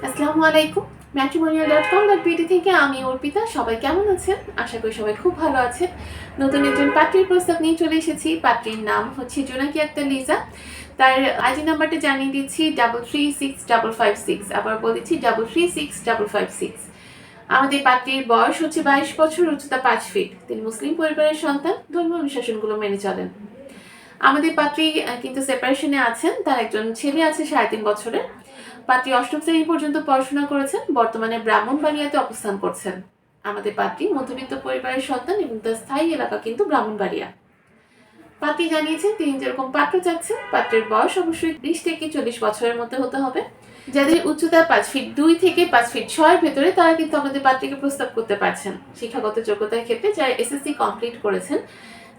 আসসালামু আলাইকুম। matrimonial.com.pt থেকে আমি অর্পিতা। সবাই কেমন আছেন? আশা করি সবাই খুব ভালো আছেন। নতুন একজন পাত্রীর প্রস্তাব নিয়ে চলে এসেছি। পাত্রীর নাম হচ্ছে জোনাকি আক্তার লিজা। তার আইডি নাম্বারটা জানিয়ে দিচ্ছি 336556। আবার বলেছি 336556। আমাদের পাত্রীর বয়স হচ্ছে 22 বছর, উচ্চতা 5 ফিট। তিনি মুসলিম পরিবারের সন্তান, ধর্মীয় অনুশাসনগুলো মেনে চলেন। আমাদের পাত্রী কিন্তু সেপারেশনে আছেন। তার একজন ছেলে আছে 3.5 বছরের। পাত্রী অষ্টম শ্রেণী পর্যন্ত পড়াশোনা করেছেন, বর্তমানে ব্রাহ্মণবাড়িয়াতে অবস্থান করছেন। আমাদের পাত্রী মধ্যবিত্ত পরিবারের সন্তান এবং তার স্থায়ী এলাকা কিন্তু ব্রাহ্মণবাড়িয়া। পাত্রী জানিয়েছেন তিনি যেরকম পাত্র চাচ্ছেন, পাত্রের বয়স অবশ্যই 20 থেকে 40 বছরের মধ্যে হতে হবে। যাদের উচ্চতা 5 ফিট 2 থেকে 5 ফিট 6 এর ভেতরে, তারা কিন্তু আমাদের পাত্রীকে প্রস্তাব করতে পারছেন। শিক্ষাগত যোগ্যতার ক্ষেত্রে যারা এসএসসি কমপ্লিট করেছেন,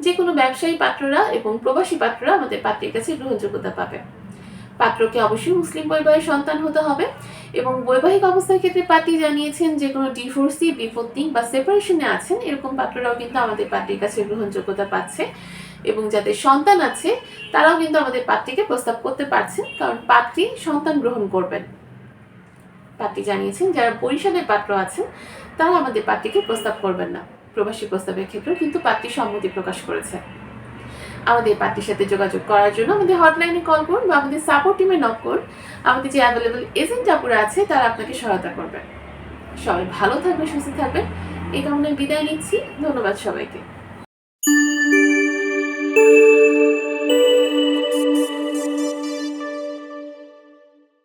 যে কোনো ব্যবসায়ী পাত্ররা এবং প্রবাসী পাত্ররা আমাদের পাত্রীর কাছে গ্রহণযোগ্যতা পাবে। পাত্রকে অবশ্যই মুসলিম পরিবারের সন্তান হতে হবে এবং বৈবাহিক অবস্থার ক্ষেত্রে পাত্রী জানিয়েছেন যে কোনো ডিভোর্সি, বিপত্তি বা সেপারেশনে আছেন এরকম পাত্ররাও কিন্তু আমাদের পাত্রীর কাছে গ্রহণযোগ্যতা পাচ্ছে। এবং যাদের সন্তান আছে তারাও কিন্তু আমাদের পাত্রীকে প্রস্তাব করতে পারছেন, কারণ পাত্রী সন্তান গ্রহণ করবেন। পাত্রী জানিয়েছেন যারা বরিশালের পাত্র আছেন তারা আমাদের পাত্রীকে প্রস্তাব করবেন না। প্রবাসী প্রস্তাবের ক্ষেত্রেও কিন্তু পাত্রী সম্মতি প্রকাশ করেছে। আমাদের পার্টির সাথে যোগাযোগ করার জন্য আমাদের হটলাইনে কল করুন বা আমাদের সাপোর্ট টিমে নক করুন। আমাদের যে অ্যাভেলেবল এজেন্ট আপুরা আছে তারা আপনাকে সহায়তা করবে। সবাই ভালো থাকবে, সুস্থ থাকবেন, এই কামনায় বিদায় নিচ্ছি। ধন্যবাদ সবাইকে।